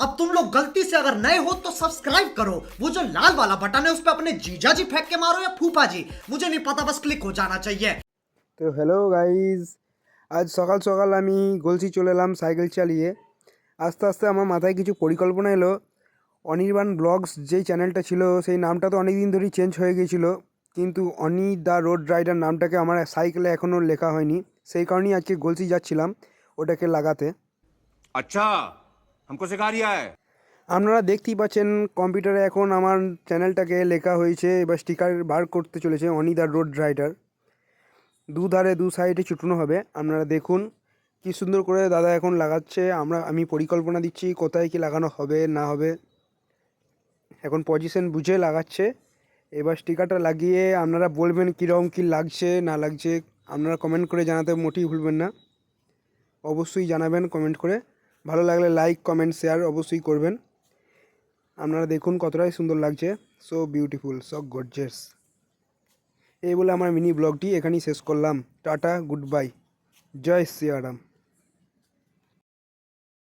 अब तुम लोग गलती से अगर नए हो तो सब्सक्राइब करो, वो जो लाल वाला बटन है उस पर अपने जीजा जी फेंक के मारो या फूफा जी, मुझे नहीं पता, बस क्लिक हो जाना चाहिए। তো হ্যালো গাইজ, আজ সকাল সকাল আমি গলসি চলে এলাম সাইকেল চালিয়ে। আস্তে আস্তে আমার মাথায় কিছু পরিকল্পনা এলো। অনির্বাণ ব্লগস যেই চ্যানেলটা ছিল সেই নামটা তো অনেক দিন ধরেই চেঞ্জ হয়ে গিয়েছিলো, কিন্তু অনি দ্য রোড রাইডার নামটাকে আমার সাইকেলে এখনও লেখা হয়নি। সেই কারণেই আজকে গলসি যাচ্ছিলাম ওটাকে লাগাতে। अच्छा, हमको सिखा रिया है। আপনারা দেখতেই পাচ্ছেন কম্পিউটারে এখন আমার চ্যানেলটাকে লেখা হয়েছে, এবার স্টিকার বার করতে চলেছে অনি দ্য রোড রাইডার। দুধারে দু সাইডে ছুটানো হবে। আপনারা দেখুন কি সুন্দর করে দাদা এখন লাগাচ্ছে। আমি পরিকল্পনা দিচ্ছি কোথায় কি লাগানো হবে না হবে। এখন পজিশন বুঝে লাগাচ্ছে। এবার স্টিকারটা লাগিয়ে আপনারা বলবেন কীরকম কী লাগছে না লাগছে। আপনারা কমেন্ট করে জানাতে মোটেই ভুলবেন না, অবশ্যই জানাবেন কমেন্ট করে। ভালো লাগলে লাইক কমেন্ট শেয়ার অবশ্যই করবেন। আপনারা দেখুন কতটাই সুন্দর লাগছে, সো বিউটিফুল, সো গর্জিয়াস। এই বলে আমার মিনি ব্লগটি এখানেই শেষ করলাম। টাটা, গুড বাই, জয় শ্রীরাম।